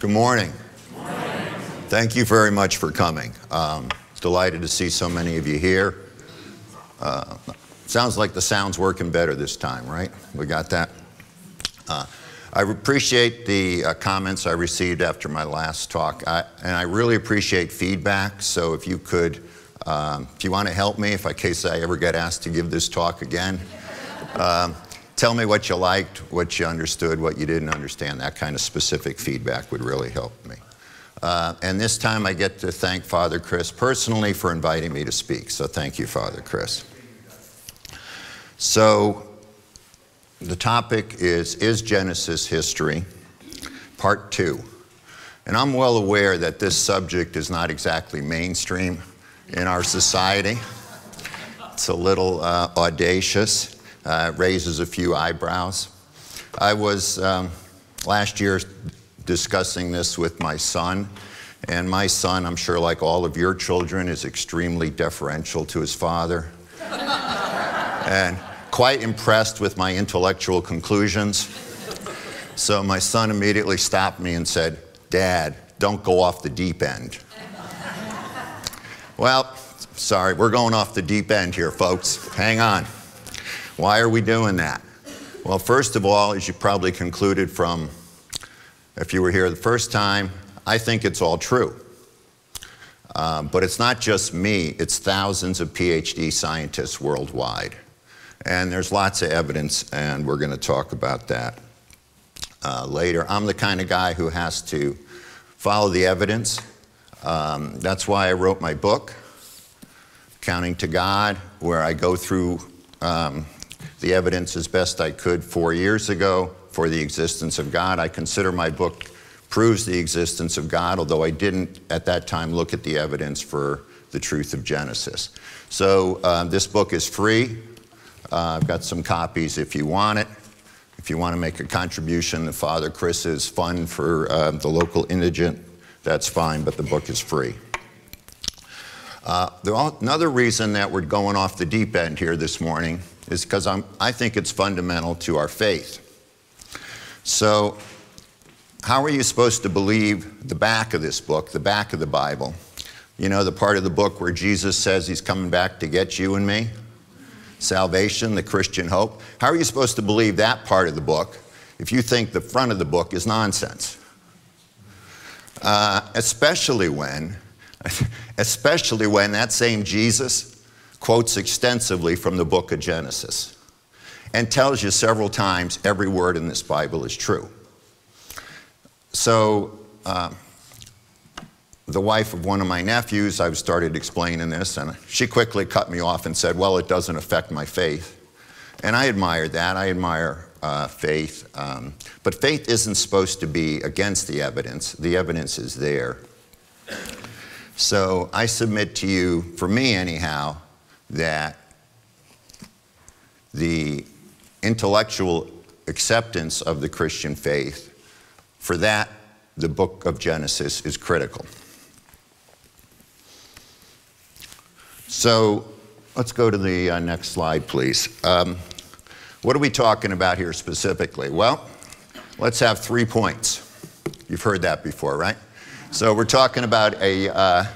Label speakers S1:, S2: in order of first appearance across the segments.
S1: Good morning. Good morning. Thank you very much for coming. Delighted to see so many of you here. Sounds like the sound's working better this time, right? We got that? I appreciate the comments I received after my last talk, and I really appreciate feedback. So if you could, if you want to help me, in case I ever get asked to give this talk again, tell me what you liked, what you understood, what you didn't understand. That kind of specific feedback would really help me. And this time I get to thank Father Chris personally for inviting me to speak. So thank you, Father Chris. So the topic is Genesis history, part 2. And I'm well aware that this subject is not exactly mainstream in our society. It's a little audacious. It raises a few eyebrows. I was last year discussing this with my son, and my son, I'm sure like all of your children, is extremely deferential to his father and quite impressed with my intellectual conclusions. So my son immediately stopped me and said, "Dad, don't go off the deep end." Well, sorry, we're going off the deep end here, folks. Hang on. Why are we doing that? Well, first of all, as you probably concluded from, if you were here the first time, I think it's all true. But it's not just me, it's thousands of PhD scientists worldwide. And there's lots of evidence, and we're going to talk about that later. I'm the kind of guy who has to follow the evidence. That's why I wrote my book, Counting to God, where I go through the evidence as best I could 4 years ago for the existence of God. I consider my book proves the existence of God, although I didn't at that time look at the evidence for the truth of Genesis. So this book is free. I've got some copies if you want it. If you want to make a contribution to Father Chris's fund for the local indigent, that's fine, but the book is free. Another reason that we're going off the deep end here this morning is because I think it's fundamental to our faith. So how are you supposed to believe the back of this book, the back of the Bible? You know, the part of the book where Jesus says he's coming back to get you and me? Salvation, the Christian hope. How are you supposed to believe that part of the book if you think the front of the book is nonsense? Especially when that same Jesus quotes extensively from the book of Genesis and tells you several times every word in this Bible is true. So the wife of one of my nephews, I started explaining this, and she quickly cut me off and said, "Well, it doesn't affect my faith." And I admire that. I admire faith. But faith isn't supposed to be against the evidence. The evidence is there. So I submit to you, for me anyhow, that the intellectual acceptance of the Christian faith, for that, the book of Genesis is critical. So let's go to the next slide, please. What are we talking about here specifically? Well, let's have 3 points. You've heard that before, right? So we're talking about a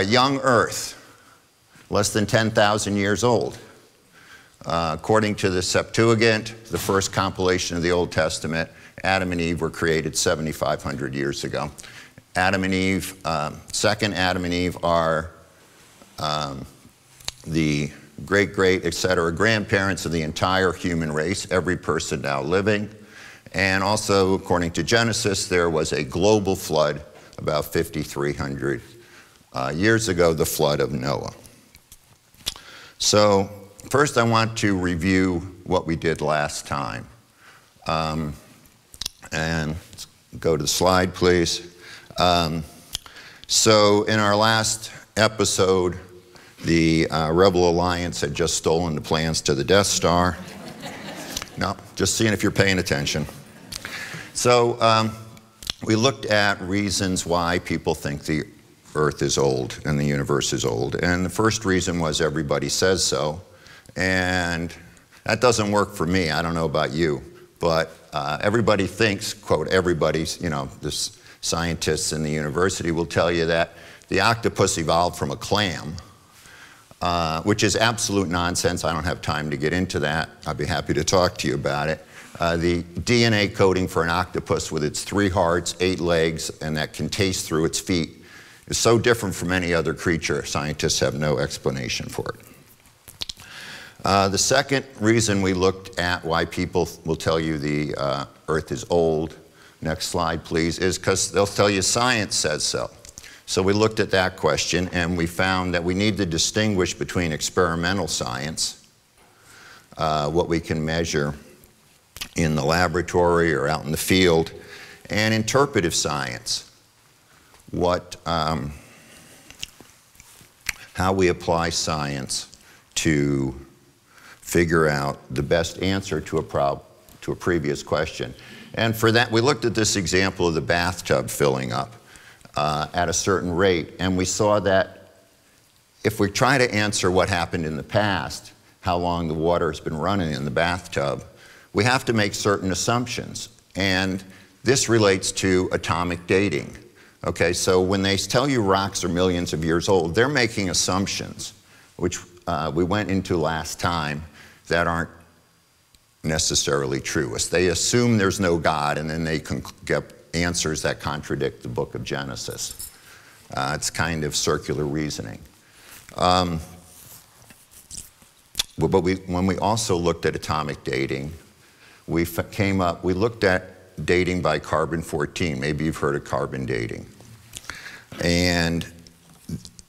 S1: young Earth, less than 10,000 years old. According to the Septuagint, the first compilation of the Old Testament, Adam and Eve were created 7,500 years ago. Adam and Eve, second Adam and Eve are the great, etc., grandparents of the entire human race, every person now living. And also, according to Genesis, there was a global flood about 5,300 years ago, the flood of Noah. So first I want to review what we did last time. And let's go to the slide, please. So in our last episode, the Rebel Alliance had just stolen the plans to the Death Star. No, just seeing if you're paying attention. So we looked at reasons why people think the Earth is old and the universe is old. And the first reason was everybody says so. And that doesn't work for me. I don't know about you. But everybody thinks, quote, everybody's, you know, the scientists in the university will tell you that the octopus evolved from a clam, which is absolute nonsense. I don't have time to get into that. I'd be happy to talk to you about it. The DNA coding for an octopus with its 3 hearts, 8 legs, and that can taste through its feet is so different from any other creature. Scientists have no explanation for it. The second reason we looked at why people will tell you the Earth is old, next slide please, is because they'll tell you science says so. So we looked at that question and we found that we need to distinguish between experimental science, what we can measure in the laboratory or out in the field, and interpretive science, how we apply science to figure out the best answer to a previous question. And for that, we looked at this example of the bathtub filling up at a certain rate, and we saw that if we try to answer what happened in the past, how long the water has been running in the bathtub, we have to make certain assumptions. And this relates to atomic dating. Okay, so when they tell you rocks are millions of years old, they're making assumptions, which we went into last time, that aren't necessarily true. They assume there's no God, and then they can get answers that contradict the book of Genesis. It's kind of circular reasoning. But when we also looked at atomic dating, we looked at dating by carbon-14. Maybe you've heard of carbon dating. And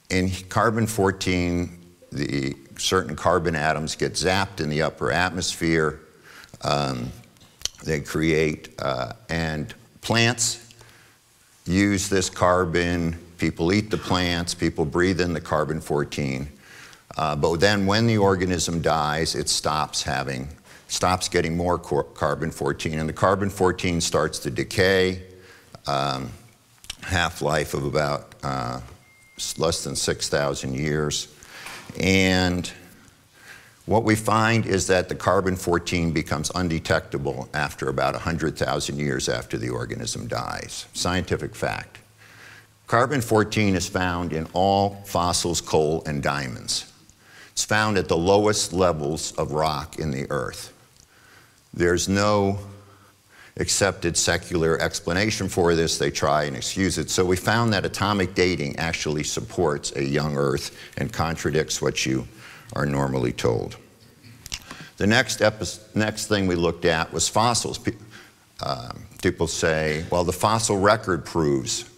S1: in carbon-14, the certain carbon atoms get zapped in the upper atmosphere. They create, and plants use this carbon. People eat the plants. People breathe in the carbon-14. But then when the organism dies, it stops getting more carbon-14, and the carbon-14 starts to decay, half-life of about less than 6,000 years. And what we find is that the carbon-14 becomes undetectable after about 100,000 years after the organism dies. Scientific fact. Carbon-14 is found in all fossils, coal, and diamonds. It's found at the lowest levels of rock in the Earth. There's no accepted secular explanation for this. They try and excuse it. So we found that atomic dating actually supports a young Earth and contradicts what you are normally told. The next thing we looked at was fossils. People say, well, the fossil record proves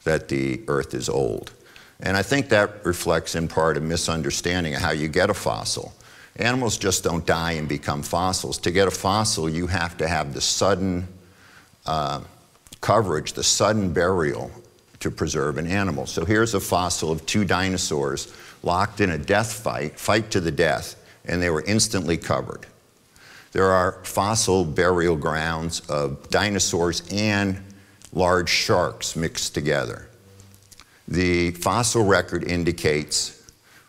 S1: that the Earth is old. And I think that reflects in part a misunderstanding of how you get a fossil. Animals just don't die and become fossils. To get a fossil, you have to have the sudden coverage, the sudden burial to preserve an animal. So here's a fossil of 2 dinosaurs locked in a death fight to the death, and they were instantly covered. There are fossil burial grounds of dinosaurs and large sharks mixed together. The fossil record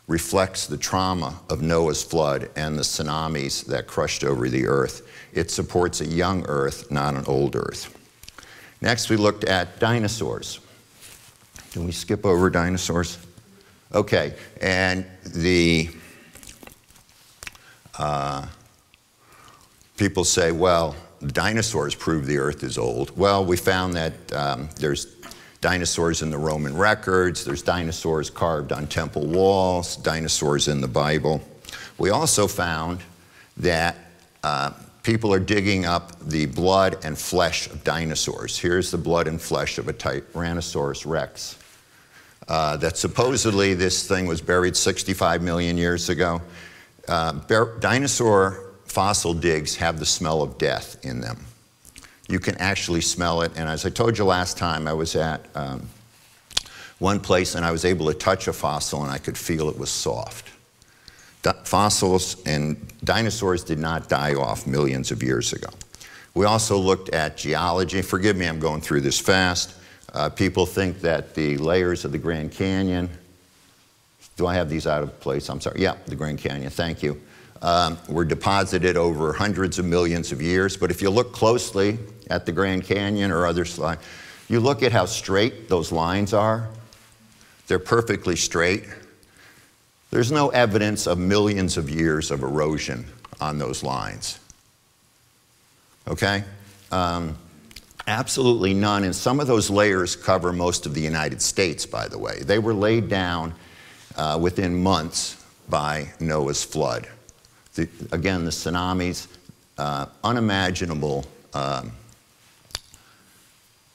S1: reflects the trauma of Noah's flood and the tsunamis that crushed over the Earth. It supports a young Earth, not an old Earth. Next, we looked at dinosaurs. Can we skip over dinosaurs? Okay, and the people say, well, the dinosaurs prove the Earth is old. Well, we found that there's dinosaurs in the Roman records, there's dinosaurs carved on temple walls, dinosaurs in the Bible. We also found that people are digging up the blood and flesh of dinosaurs. Here's the blood and flesh of a Tyrannosaurus rex. That supposedly this thing was buried 65 million years ago. Dinosaur fossil digs have the smell of death in them. You can actually smell it, and as I told you last time, I was at one place and I was able to touch a fossil and I could feel it was soft. Fossils and dinosaurs did not die off millions of years ago. We also looked at geology. Forgive me, I'm going through this fast. People think that the layers of the Grand Canyon, do I have these out of place? I'm sorry. Yeah, the Grand Canyon, thank you. were deposited over hundreds of millions of years. But if you look closely at the Grand Canyon or other slides, you look at how straight those lines are. They're perfectly straight. There's no evidence of millions of years of erosion on those lines. Okay? Absolutely none, and some of those layers cover most of the United States, by the way. They were laid down within months by Noah's flood. Again, the tsunamis, unimaginable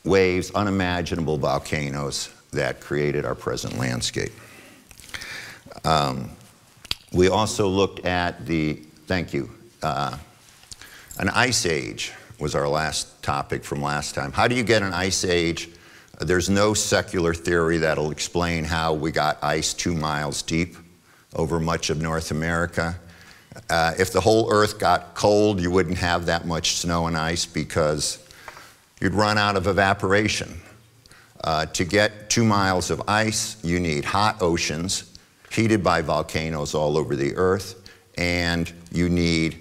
S1: waves, unimaginable volcanoes that created our present landscape. We also looked at thank you, an ice age was our last topic from last time. How do you get an ice age? There's no secular theory that'll explain how we got ice 2 miles deep over much of North America. If the whole Earth got cold, you wouldn't have that much snow and ice because you'd run out of evaporation. To get 2 miles of ice, you need hot oceans heated by volcanoes all over the Earth, and you need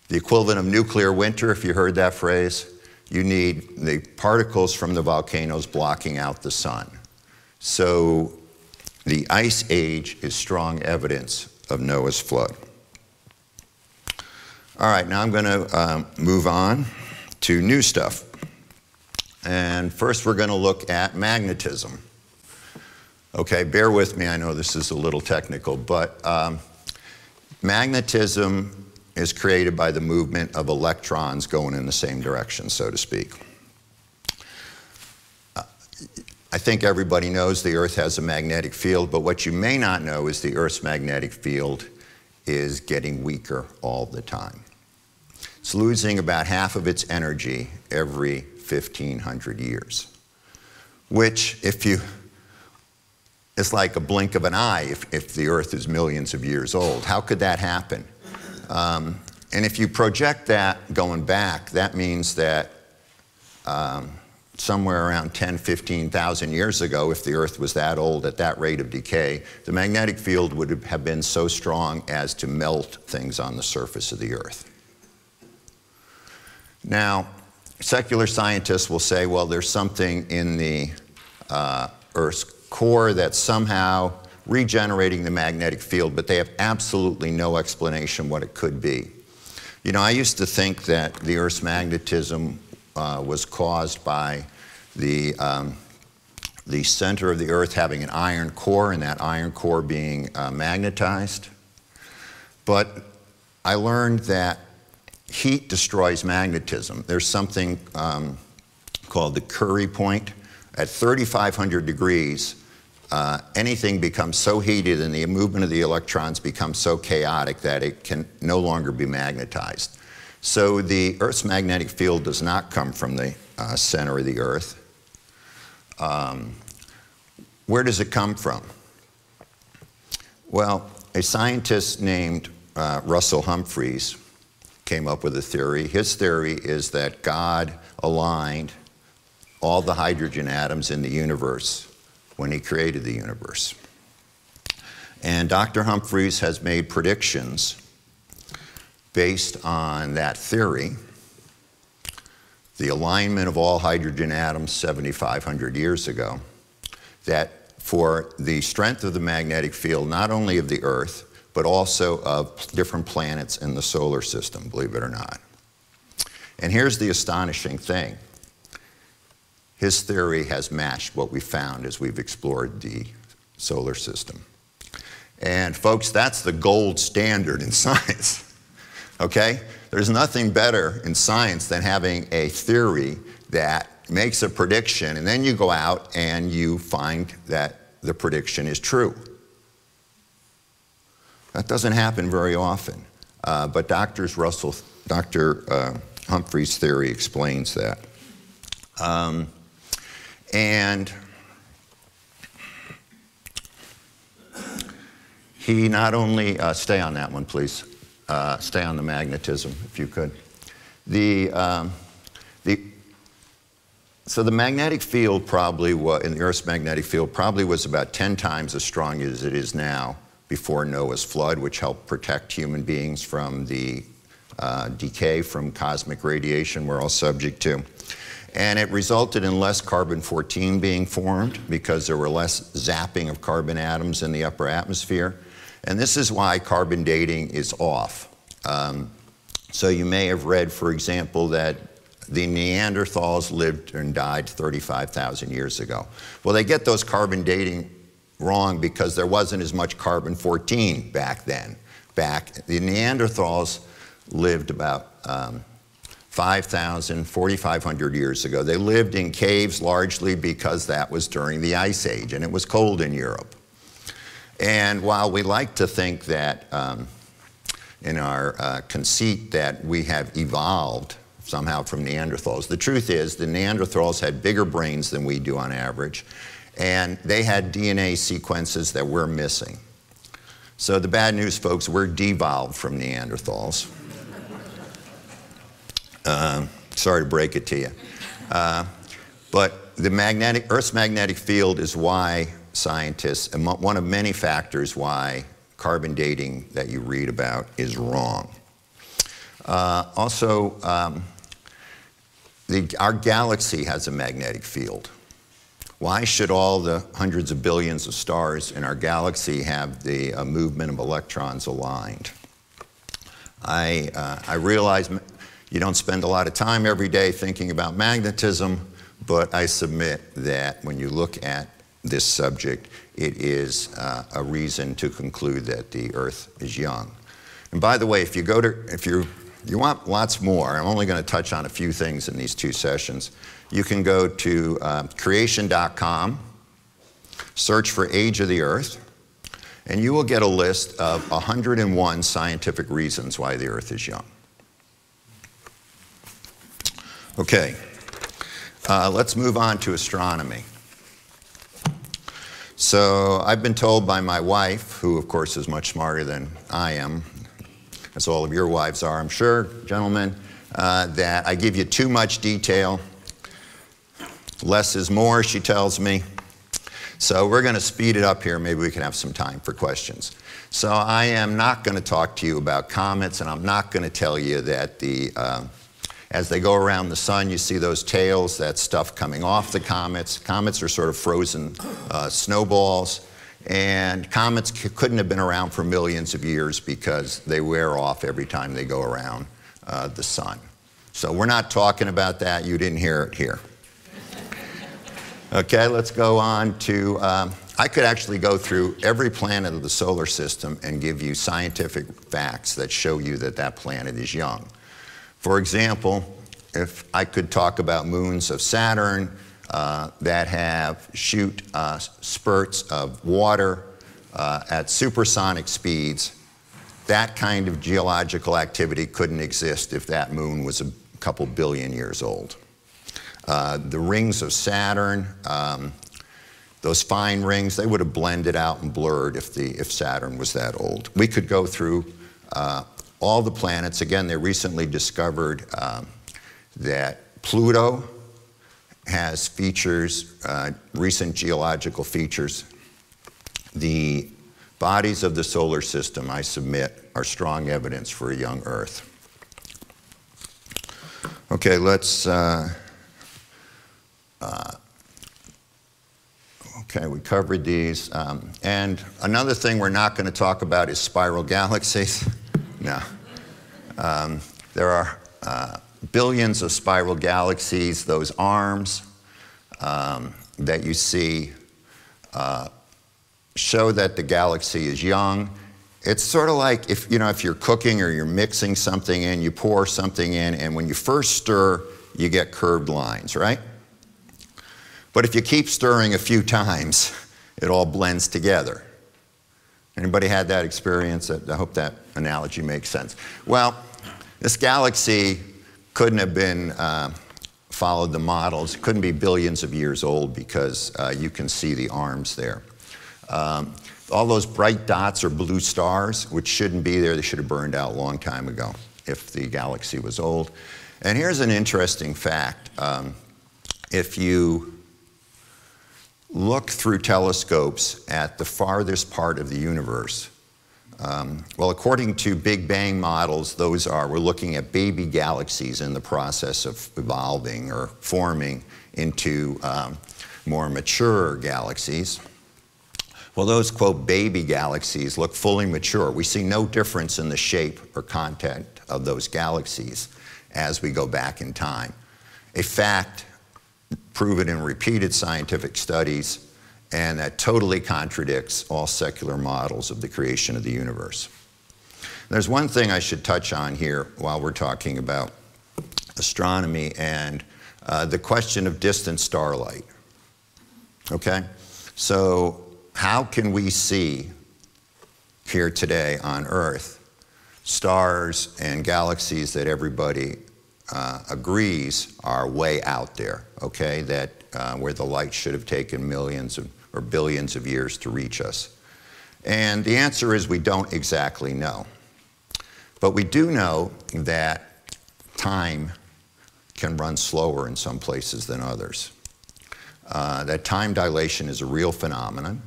S1: the equivalent of nuclear winter, if you heard that phrase. You need the particles from the volcanoes blocking out the sun. So the ice age is strong evidence of Noah's flood. All right, now I'm going to move on to new stuff. And first we're going to look at magnetism. Okay, bear with me, I know this is a little technical, but magnetism is created by the movement of electrons going in the same direction, so to speak. I think everybody knows the Earth has a magnetic field, but what you may not know is the Earth's magnetic field is getting weaker all the time. It's losing about half of its energy every 1,500 years, which it's like a blink of an eye if the Earth is millions of years old. How could that happen? And if you project that going back, that means that somewhere around 10, 15,000 years ago, if the Earth was that old at that rate of decay, the magnetic field would have been so strong as to melt things on the surface of the Earth. Now, secular scientists will say, well, there's something in the Earth's core that's somehow regenerating the magnetic field, but they have absolutely no explanation what it could be. You know, I used to think that the Earth's magnetism was caused by the center of the Earth having an iron core and that iron core being magnetized. But I learned that heat destroys magnetism. There's something called the Curie point. At 3,500 degrees, anything becomes so heated and the movement of the electrons becomes so chaotic that it can no longer be magnetized. So the Earth's magnetic field does not come from the center of the Earth. Where does it come from? Well, a scientist named Russell Humphreys came up with a theory. His theory is that God aligned all the hydrogen atoms in the universe when he created the universe. And Dr. Humphreys has made predictions based on that theory, the alignment of all hydrogen atoms 7,500 years ago, that for the strength of the magnetic field, not only of the Earth, but also of different planets in the solar system, believe it or not. And here's the astonishing thing. His theory has matched what we found as we've explored the solar system. And folks, that's the gold standard in science, okay? There's nothing better in science than having a theory that makes a prediction, and then you go out and you find that the prediction is true. That doesn't happen very often, but Dr. Humphreys' theory explains that. And he not only, stay on that one, please. Stay on the magnetism, if you could. So the magnetic field probably, in the Earth's magnetic field, probably was about 10 times as strong as it is now before Noah's flood, which helped protect human beings from the decay from cosmic radiation we're all subject to. And it resulted in less carbon-14 being formed because there were less zapping of carbon atoms in the upper atmosphere. And this is why carbon dating is off. So you may have read, for example, that the Neanderthals lived and died 35,000 years ago. Well, they get those carbon dating wrong because there wasn't as much carbon-14 back then. The Neanderthals lived about 4,500 years ago. They lived in caves largely because that was during the Ice Age and it was cold in Europe. And while we like to think that in our conceit that we have evolved somehow from Neanderthals, the truth is the Neanderthals had bigger brains than we do on average, and they had DNA sequences that we're missing. So the bad news, folks, we're devolved from Neanderthals. Sorry to break it to you. But the Earth's magnetic field is why scientists, and one of many factors why carbon dating that you read about is wrong. Also, our galaxy has a magnetic field. Why should all the hundreds of billions of stars in our galaxy have the movement of electrons aligned? I realize you don't spend a lot of time every day thinking about magnetism, but I submit that when you look at this subject, it is a reason to conclude that the Earth is young. And by the way, if you want lots more, I'm only going to touch on a few things in these 2 sessions. You can go to creation.com, search for Age of the Earth, and you will get a list of 101 scientific reasons why the Earth is young. Okay, let's move on to astronomy. So I've been told by my wife, who of course is much smarter than I am, as all of your wives are, I'm sure, gentlemen, that I give you too much detail. Less is more, she tells me. So we're going to speed it up here. Maybe we can have some time for questions. So I am not going to talk to you about comets, and I'm not going to tell you that as they go around the sun, you see those tails, that stuff coming off the comets. Comets are sort of frozen snowballs. And comets couldn't have been around for millions of years because they wear off every time they go around the sun. So we're not talking about that. You didn't hear it here. Okay, let's go on to, I could actually go through every planet of the solar system and give you scientific facts that show you that that planet is young. For example, if I could talk about moons of Saturn that shoot spurts of water at supersonic speeds, that kind of geological activity couldn't exist if that moon was a couple billion years old. The rings of Saturn, those fine rings, they would have blended out and blurred if Saturn was that old. We could go through all the planets. Again, they recently discovered that Pluto has features, recent geological features. The bodies of the solar system, I submit, are strong evidence for a young Earth. Okay, let's, okay, we covered these. And another thing we're not going to talk about is spiral galaxies. No. There are billions of spiral galaxies. Those arms that you see show that the galaxy is young. It's sort of like if you're cooking or you're mixing something in, you pour something in, and when you first stir, you get curved lines, right? But if you keep stirring a few times, it all blends together. Anybody had that experience? I hope that analogy makes sense. Well, this galaxy couldn't have been followed the models. It couldn't be billions of years old because you can see the arms there. All those bright dots are blue stars, which shouldn't be there. They should have burned out a long time ago if the galaxy was old. And here's an interesting fact. If you look through telescopes at the farthest part of the universe, Well, according to Big Bang models, we're looking at baby galaxies in the process of evolving or forming into more mature galaxies. Well, those, quote, baby galaxies look fully mature. We see no difference in the shape or content of those galaxies as we go back in time. A fact proven in repeated scientific studies, and that totally contradicts all secular models of the creation of the universe. There's one thing I should touch on here while we're talking about astronomy and the question of distant starlight. Okay? So how can we see here today on Earth stars and galaxies that everybody agrees are way out there, okay, that where the light should have taken millions or billions of years to reach us? And the answer is we don't exactly know. But we do know that time can run slower in some places than others. That time dilation is a real phenomenon.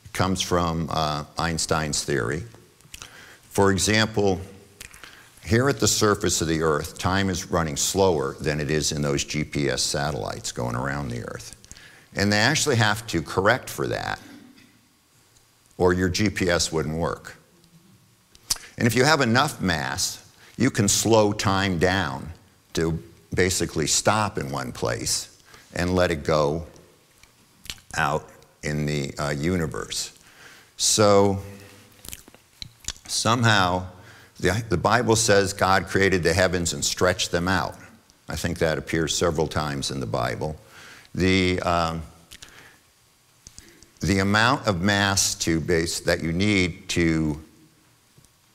S1: It comes from Einstein's theory. For example, here at the surface of the Earth, time is running slower than it is in those GPS satellites going around the Earth. And they actually have to correct for that, or your GPS wouldn't work. And if you have enough mass, you can slow time down to basically stop in one place and let it go out in the universe. So somehow, the Bible says God created the heavens and stretched them out. I think that appears several times in the Bible. The amount of mass that you need to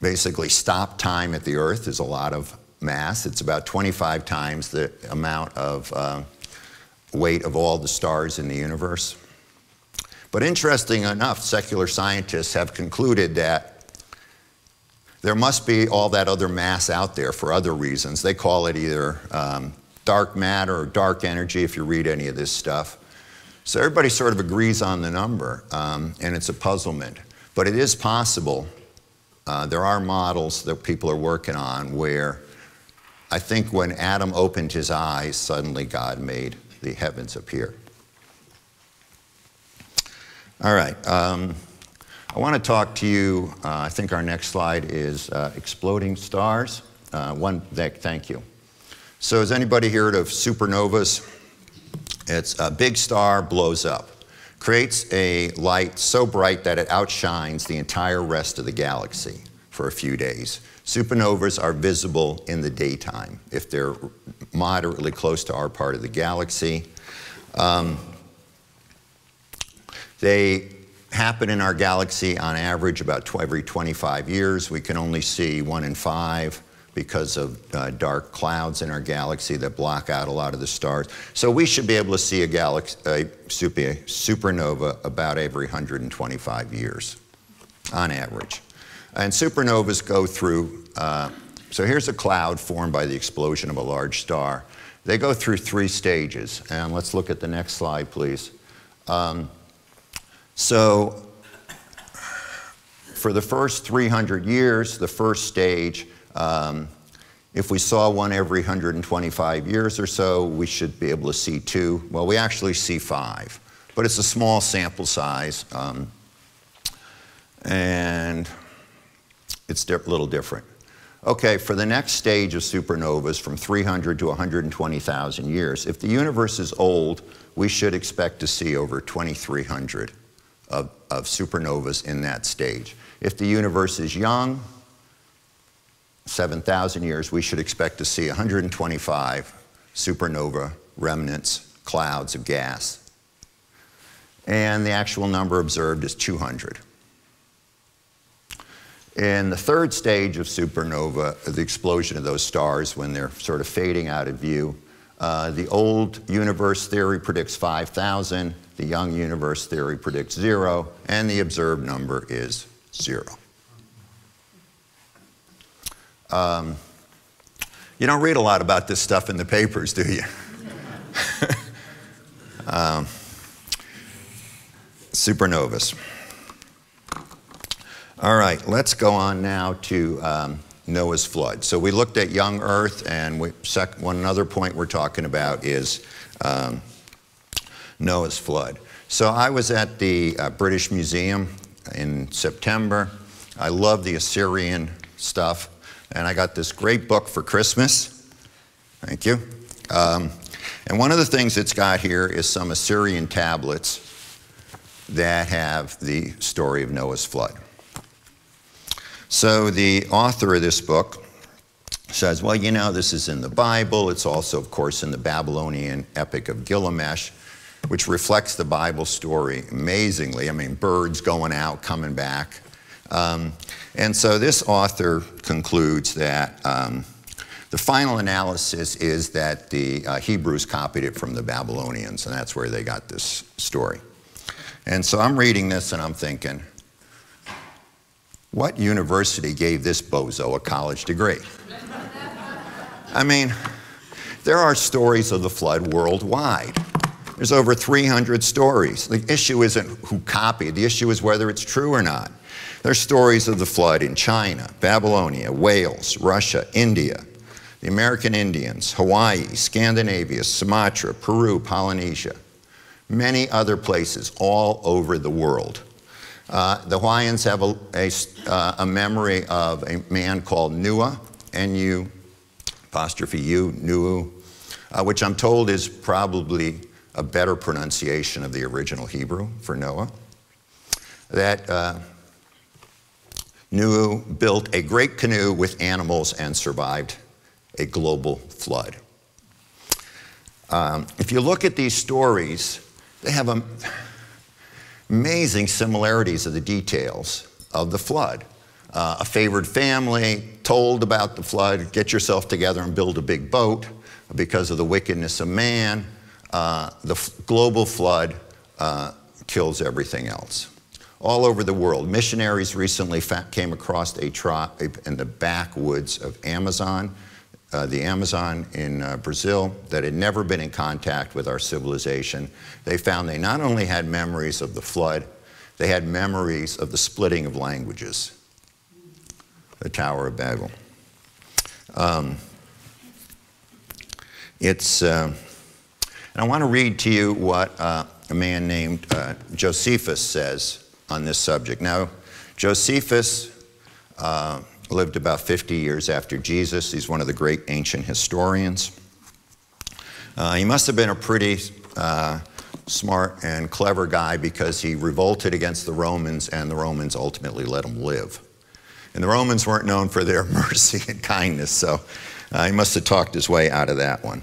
S1: basically stop time at the Earth is a lot of mass. It's about 25 times the amount of weight of all the stars in the universe. But interesting enough, secular scientists have concluded that there must be all that other mass out there for other reasons. They call it either dark matter or dark energy if you read any of this stuff. So everybody sort of agrees on the number, and it's a puzzlement. But it is possible. There are models that people are working on where I think when Adam opened his eyes, suddenly God made the heavens appear. All right. I want to talk to you, I think our next slide is exploding stars. Thank you. So has anybody heard of supernovas? It's a big star blows up, creates a light so bright that it outshines the entire rest of the galaxy for a few days. Supernovas are visible in the daytime if they're moderately close to our part of the galaxy. They happen in our galaxy on average about every 25 years. We can only see 1 in 5 because of dark clouds in our galaxy that block out a lot of the stars. So we should be able to see a supernova about every 125 years on average. And supernovas go through, so here's a cloud formed by the explosion of a large star. They go through 3 stages, and let's look at the next slide, please. So for the first 300 years, the first stage, if we saw one every 125 years or so, we should be able to see 2. Well, we actually see 5, but it's a small sample size, and it's a little different. Okay, for the next stage of supernovas, from 300 to 120,000 years, if the universe is old, we should expect to see over 2,300 of supernovas in that stage. If the universe is young, 7,000 years, we should expect to see 125 supernova remnants, clouds of gas. And the actual number observed is 200. In the third stage of supernova, the explosion of those stars when they're sort of fading out of view, the old universe theory predicts 5,000, the young universe theory predicts 0, and the observed number is 0. You don't read a lot about this stuff in the papers, do you? Supernovas. All right, let's go on now to Noah's flood. So we looked at young Earth, and one other point we're talking about is Noah's flood. So I was at the British Museum in September. I love the Assyrian stuff, and I got this great book for Christmas. Thank you. And one of the things it's got here is some Assyrian tablets that have the story of Noah's flood. So the author of this book says, well, you know, this is in the Bible. It's also, of course, in the Babylonian epic of Gilgamesh, which reflects the Bible story amazingly. I mean, birds going out, coming back. And so this author concludes that the final analysis is that the Hebrews copied it from the Babylonians, and that's where they got this story. And so I'm reading this and I'm thinking, what university gave this bozo a college degree? I mean, there are stories of the flood worldwide. There's over 300 stories. The issue isn't who copied, the issue is whether it's true or not. There's stories of the flood in China, Babylonia, Wales, Russia, India, the American Indians, Hawaii, Scandinavia, Sumatra, Peru, Polynesia, many other places all over the world. The Hawaiians have a memory of a man called Nua, N-U, apostrophe U, Nuu, which I'm told is probably a better pronunciation of the original Hebrew for Noah. That Nuu built a great canoe with animals and survived a global flood. If you look at these stories, they have amazing similarities of the details of the flood. A favored family told about the flood, get yourself together and build a big boat because of the wickedness of man. The global flood kills everything else. All over the world, missionaries recently came across a tribe in the backwoods of Amazon, the Amazon in Brazil, that had never been in contact with our civilization. They found they not only had memories of the flood, they had memories of the splitting of languages, the Tower of Babel. And I want to read to you what a man named Josephus says on this subject. Now, Josephus lived about 50 years after Jesus. He's one of the great ancient historians. He must have been a pretty smart and clever guy because he revolted against the Romans, and the Romans ultimately let him live. And the Romans weren't known for their mercy and kindness, so he must have talked his way out of that one.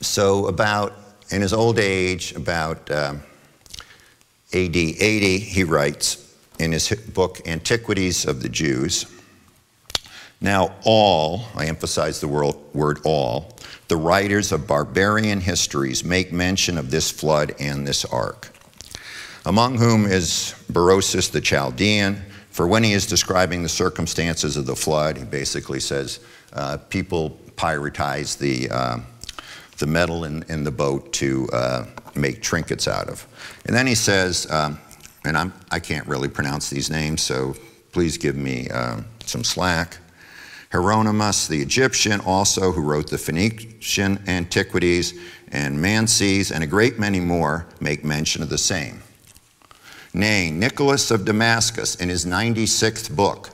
S1: So in his old age, about AD 80, he writes in his book, Antiquities of the Jews, now all, I emphasize the word all, the writers of barbarian histories make mention of this flood and this ark, among whom is Berosus the Chaldean, for when he is describing the circumstances of the flood, he basically says people pyrotize the metal in the boat to make trinkets out of. And then he says, and I can't really pronounce these names, so please give me some slack. Hieronymus the Egyptian also, who wrote the Phoenician Antiquities, and Manses, and a great many more make mention of the same. Nay, Nicholas of Damascus in his 96th book.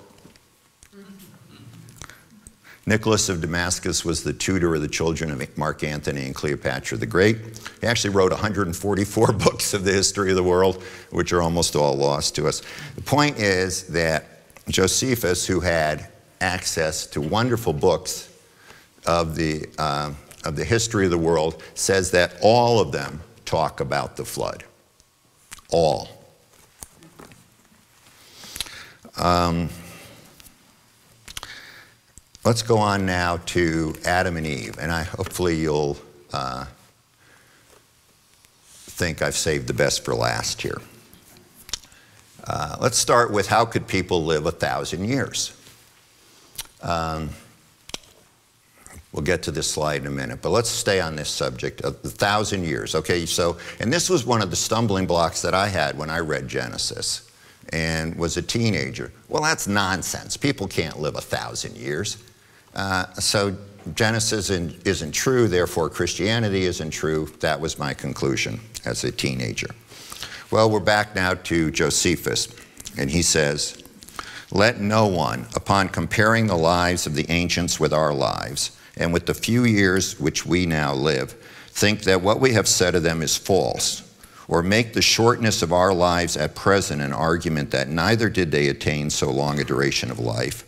S1: Nicholas of Damascus was the tutor of the children of Mark Antony and Cleopatra the Great. He actually wrote 144 books of the history of the world, which are almost all lost to us. The point is that Josephus, who had access to wonderful books of the history of the world, says that all of them talk about the flood. All. Let's go on now to Adam and Eve, and hopefully you'll think I've saved the best for last here. Let's start with how could people live 1,000 years? We'll get to this slide in a minute, but let's stay on this subject of 1,000 years. Okay, so, and this was one of the stumbling blocks that I had when I read Genesis. and was a teenager. Well, that's nonsense. People can't live 1,000 years. So Genesis isn't true, therefore Christianity isn't true. That was my conclusion as a teenager. Well, we're back now to Josephus, and he says, "Let no one, upon comparing the lives of the ancients with our lives, and with the few years which we now live, think that what we have said of them is false, or make the shortness of our lives at present an argument that neither did they attain so long a duration of life.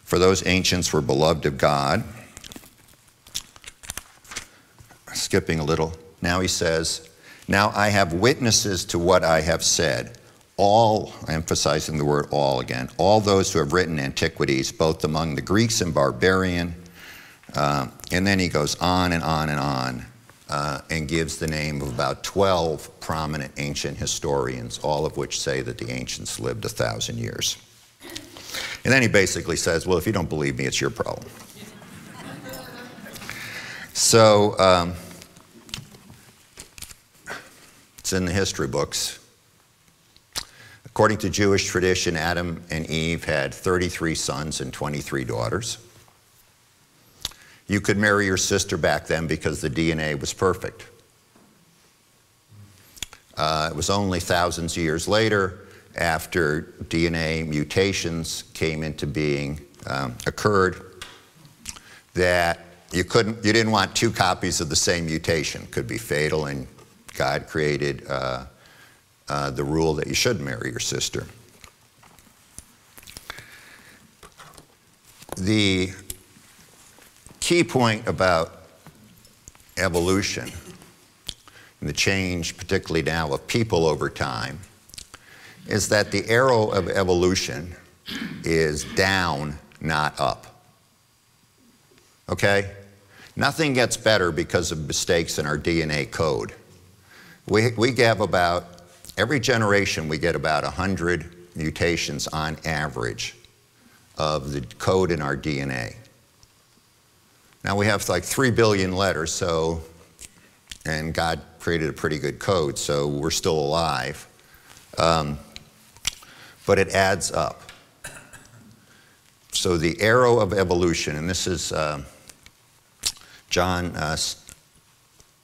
S1: For those ancients were beloved of God." Skipping a little. Now he says, "Now I have witnesses to what I have said. All," emphasizing the word all again, "all those who have written antiquities, both among the Greeks and barbarian." And then he goes on and on and on, and gives the name of about 12 prominent ancient historians, all of which say that the ancients lived 1,000 years. And then he basically says, well, if you don't believe me, it's your problem. So it's in the history books. According to Jewish tradition, Adam and Eve had 33 sons and 23 daughters. You could marry your sister back then because the DNA was perfect. It was only thousands of years later, after DNA mutations came into being, occurred, that you didn't want two copies of the same mutation. It could be fatal, and God created the rule that you should marry your sister. The key point about evolution and the change, particularly now, of people over time, is that the arrow of evolution is down, not up. Okay? Nothing gets better because of mistakes in our DNA code. We have about, every generation we get about 100 mutations on average of the code in our DNA. Now we have like 3 billion letters, so, and God created a pretty good code, so we're still alive. But it adds up. So the arrow of evolution, and this is John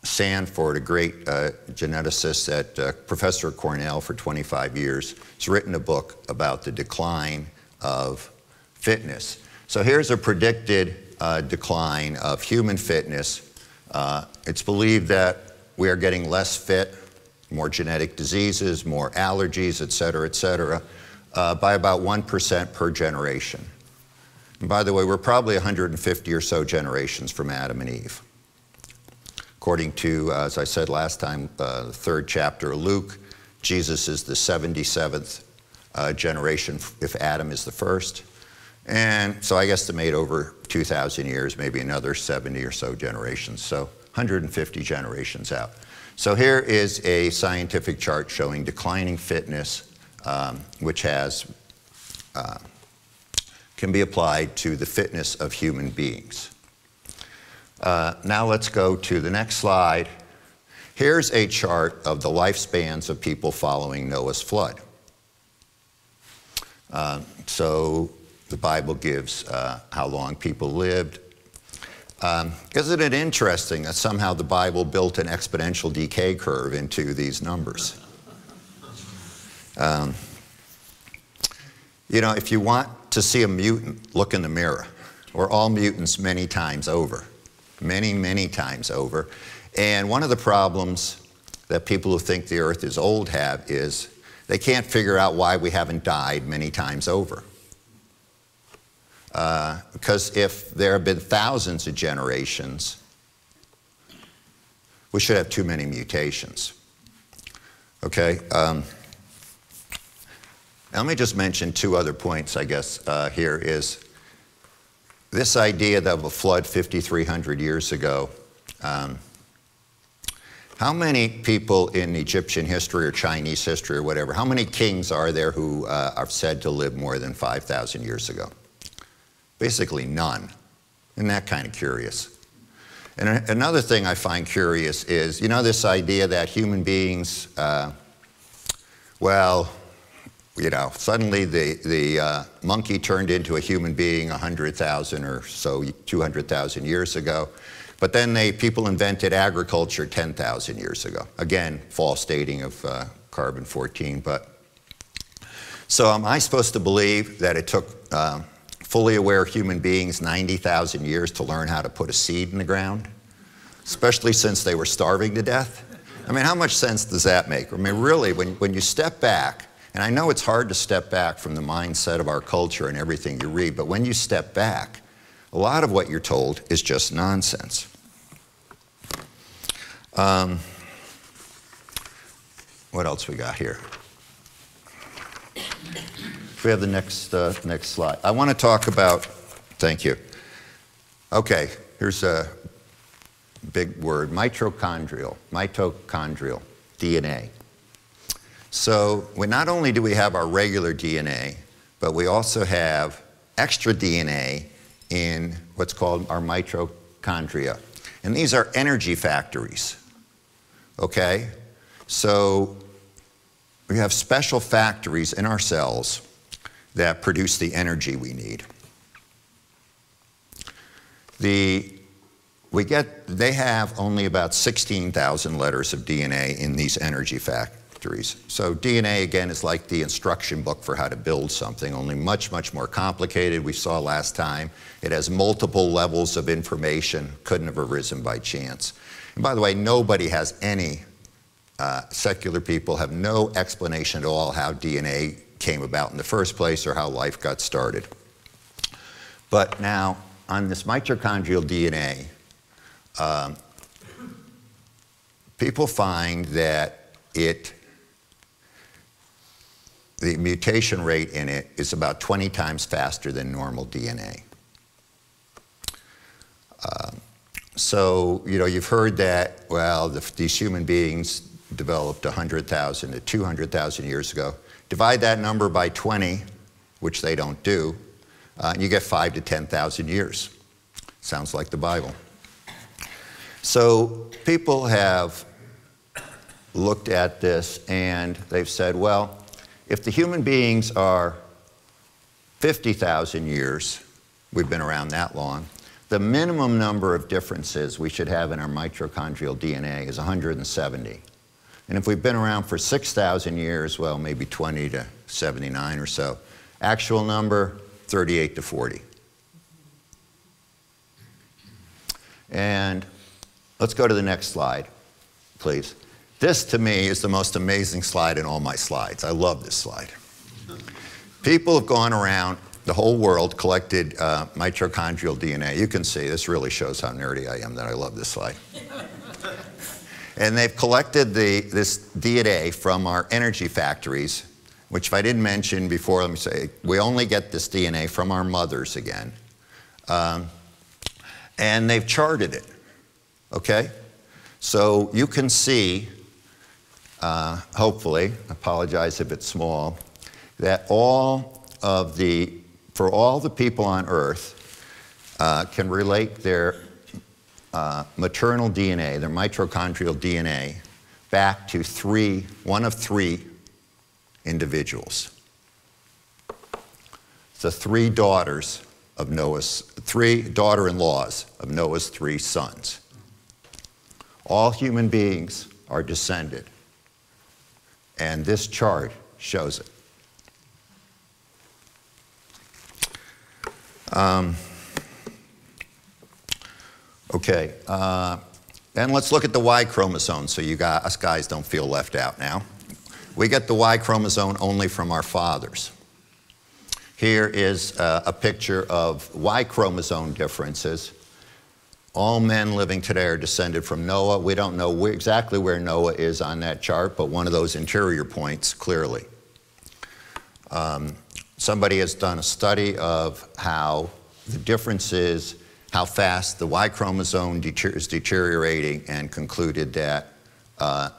S1: Sanford, a great geneticist at Professor at Cornell for 25 years, has written a book about the decline of fitness. So here's a predicted decline of human fitness. It's believed that we are getting less fit, more genetic diseases, more allergies, et cetera, by about 1% per generation. And by the way, we're probably 150 or so generations from Adam and Eve. According to, as I said last time, the 3rd chapter of Luke, Jesus is the 77th generation if Adam is the first. And so I estimate over 2,000 years, maybe another 70 or so generations. So 150 generations out. So here is a scientific chart showing declining fitness, which can be applied to the fitness of human beings. Now let's go to the next slide. Here's a chart of the lifespans of people following Noah's flood. So the Bible gives how long people lived. Isn't it interesting that somehow the Bible built an exponential decay curve into these numbers? You know, if you want to see a mutant, look in the mirror. We're all mutants many times over. Many times over. And one of the problems that people who think the earth is old have is they can't figure out why we haven't died many times over. Because if there have been thousands of generations, we should have too many mutations. Okay? Let me just mention 2 other points, I guess, here is this idea of a flood 5,300 years ago. How many people in Egyptian history or Chinese history or whatever, how many kings are there who are said to live more than 5,000 years ago? Basically none. Isn't that kind of curious? And another thing I find curious is, you know, this idea that human beings, well, you know, suddenly the monkey turned into a human being 100,000 or so, 200,000 years ago. But then people invented agriculture 10,000 years ago. Again, false dating of carbon-14. But so am I supposed to believe that it took fully aware human beings 90,000 years to learn how to put a seed in the ground? Especially since they were starving to death? I mean, how much sense does that make? I mean, really, when you step back, and I know it's hard to step back from the mindset of our culture and everything you read, but when you step back, a lot of what you're told is just nonsense. What else we got here? We have the next slide. I want to talk about, thank you. Okay, here's a big word, mitochondrial DNA. So not only do we have our regular DNA, but we also have extra DNA in what's called our mitochondria. And these are energy factories, okay? So we have special factories in our cells that produce the energy we need. They have only about 16,000 letters of DNA in these energy factories. So DNA, again, is like the instruction book for how to build something, only much, much more complicated. We saw last time it has multiple levels of information, couldn't have arisen by chance. And by the way, nobody has any, secular people have no explanation at all how DNA came about in the first place or how life got started. But now, on this mitochondrial DNA, people find that the mutation rate in it is about 20 times faster than normal DNA. So, you know, you've heard that, well, these human beings developed 100,000 to 200,000 years ago. Divide that number by 20, which they don't do, and you get 5 to 10,000 years. Sounds like the Bible. So people have looked at this and they've said, well, if the human beings are 50,000 years, we've been around that long, the minimum number of differences we should have in our mitochondrial DNA is 170. And if we've been around for 6,000 years, well, maybe 20 to 79 or so. Actual number, 38 to 40. And let's go to the next slide, please. This, to me, is the most amazing slide in all my slides. I love this slide. People have gone around the whole world, collected mitochondrial DNA. You can see, this really shows how nerdy I am that I love this slide. And they've collected this DNA from our energy factories, which if I didn't mention before, let me say, we only get this DNA from our mothers again. And they've charted it, okay? So you can see, hopefully, apologize if it's small, that for all the people on Earth can relate their maternal DNA, their mitochondrial DNA, back to one of three individuals. The three daughter-in-laws of Noah's three sons. All human beings are descended, and this chart shows it. Okay, and let's look at the Y chromosome so us guys don't feel left out now. We get the Y chromosome only from our fathers. Here is a picture of Y chromosome differences. All men living today are descended from Noah. We don't know exactly where Noah is on that chart, but one of those interior points, clearly. Somebody has done a study of how the differences, how fast the Y chromosome is deteriorating, and concluded that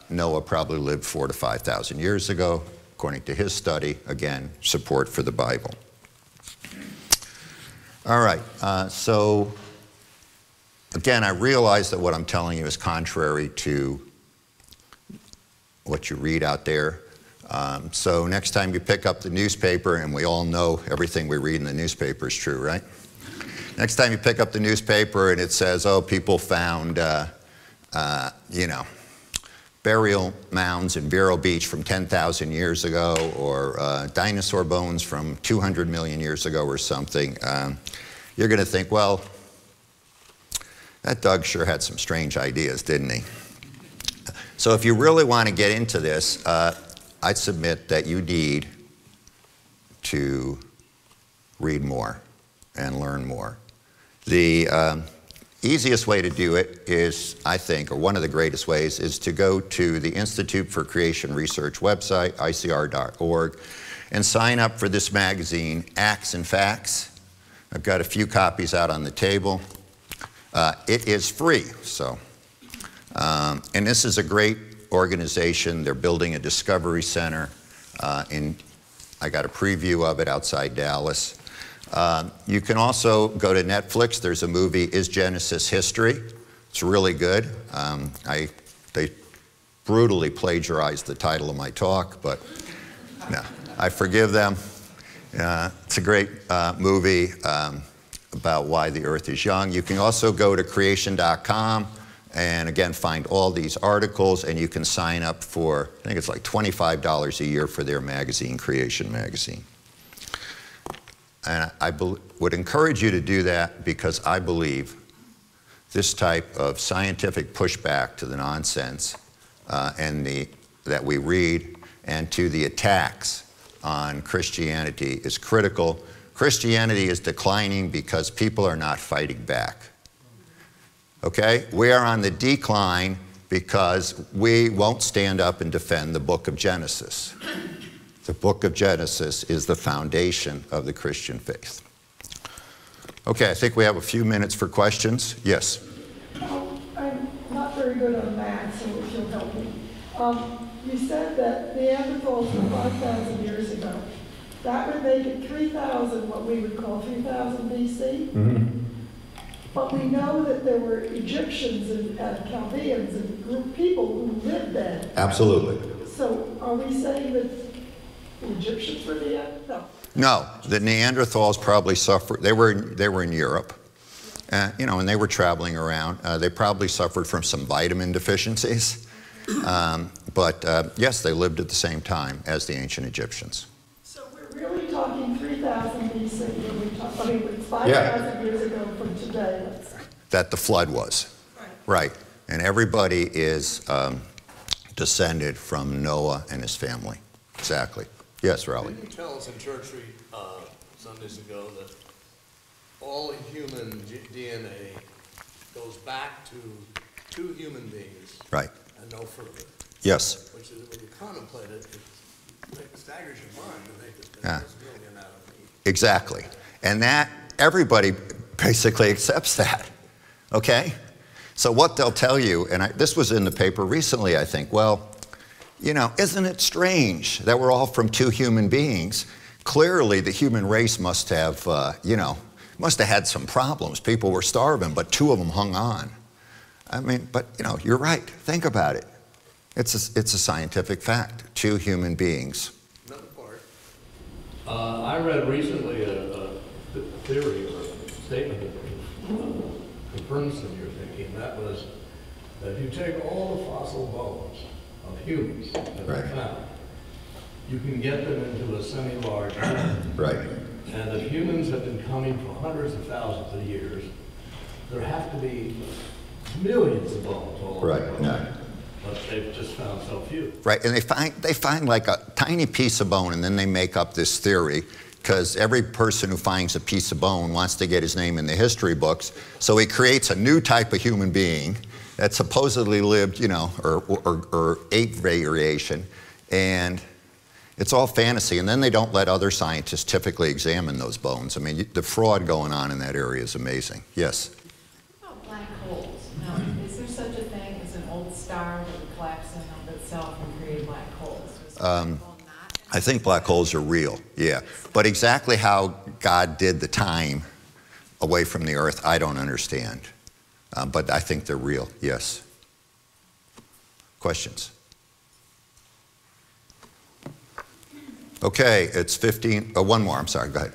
S1: Noah probably lived 4,000 to 5,000 years ago, according to his study. Again, support for the Bible. All right, so again, I realize that what I'm telling you is contrary to what you read out there. So next time you pick up the newspaper, and we all know everything we read in the newspaper is true, right? Next time you pick up the newspaper and it says, oh, people found, you know, burial mounds in Vero Beach from 10,000 years ago, or dinosaur bones from 200 million years ago or something, you're going to think, well, that Doug sure had some strange ideas, didn't he? So if you really want to get into this, I'd submit that you need to read more and learn more. The easiest way to do it is, I think, or one of the greatest ways, is to go to the Institute for Creation Research website, icr.org, and sign up for this magazine, Acts and Facts. I've got a few copies out on the table. It is free, so. And this is a great organization. They're building a discovery center. I got a preview of it outside Dallas. You can also go to Netflix. There's a movie, Is Genesis History? It's really good. They brutally plagiarized the title of my talk, but no, I forgive them. It's a great movie about why the Earth is young. You can also go to creation.com and again find all these articles, and you can sign up for, I think it's like $25 a year for their magazine, Creation Magazine. And I would encourage you to do that, because I believe this type of scientific pushback to the nonsense that we read, and to the attacks on Christianity, is critical. Christianity is declining because people are not fighting back. Okay? We are on the decline because we won't stand up and defend the book of Genesis. The book of Genesis is the foundation of the Christian faith. Okay, I think we have a few minutes for questions. Yes?
S2: I'm not very good on math, so if you'll help me. You said that Neanderthals were 5,000 years ago. That would make it 3,000, what we would call 3,000 BC. Mm-hmm. But we know that there were Egyptians and Chaldeans and people who lived then.
S1: Absolutely.
S2: So are we saying that the Egyptians were the end? No.
S1: No, the Neanderthals probably suffered. They were in Europe, you know, and they were traveling around. They probably suffered from some vitamin deficiencies, but yes, they lived at the same time as the ancient Egyptians.
S2: So we're really talking 3,000 BC when we talk. I mean, it's 5,000 years ago from today.
S1: That the flood was, right? And everybody is descended from Noah and his family. Exactly. Yes, Raleigh.
S3: Didn't you tell us in church Sundays ago that all human DNA goes back to two human beings,
S1: right,
S3: and no further?
S1: Yes.
S3: Which is, when you contemplate it, it staggers your mind to think that there's really an anatomy.
S1: Exactly. And that, everybody basically accepts that, okay? So what they'll tell you, and this was in the paper recently, I think, well, you know, isn't it strange that we're all from two human beings? Clearly, the human race must have, you know, must have had some problems. People were starving, but two of them hung on. I mean, but, you know, you're right. Think about it. It's a scientific fact. Two human beings.
S3: Another part.
S4: I read recently a theory or a statement that confirms in your thinking. That was that if you take all the fossil bones of humans that are found, you can get them into a semi-large human.
S1: Right.
S4: And if humans have been coming for hundreds of thousands of years, there have to be millions of bones all over the world.
S1: No.
S4: But they've just found so few.
S1: Right, and they find like a tiny piece of bone, and then they make up this theory, because every person who finds a piece of bone wants to get his name in the history books, so he creates a new type of human being that supposedly lived, you know, or ate variation, and it's all fantasy. And then they don't let other scientists typically examine those bones. I mean, the fraud going on in that area is amazing. Yes?
S5: What about black holes? Now, is there such a thing as an old star that would collapse in of itself and create black holes?
S1: I think black holes are real, yeah. But exactly how God did the time away from the Earth, I don't understand. But I think they're real, yes. Questions? Okay, it's 15, one more, I'm sorry, go ahead.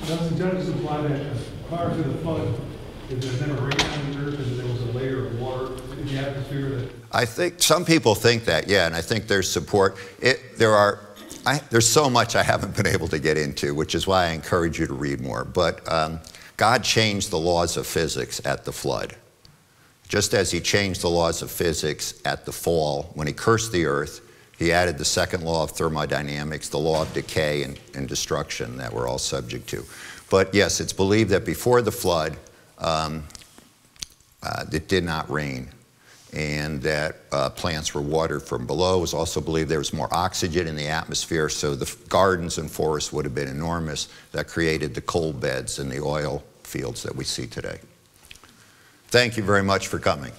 S6: Doesn't Genesis imply that prior to the flood, that there's never rain on the earth and there was a layer of water in the atmosphere that...
S1: I think some people think that, yeah, and I think there's support. There's so much I haven't been able to get into, which is why I encourage you to read more. But God changed the laws of physics at the flood. Just as he changed the laws of physics at the fall, when he cursed the earth, he added the second law of thermodynamics, the law of decay and destruction that we're all subject to. But yes, it's believed that before the flood, it did not rain, and that plants were watered from below. It was also believed there was more oxygen in the atmosphere, so the gardens and forests would have been enormous. That created the coal beds and the oil fields that we see today. Thank you very much for coming.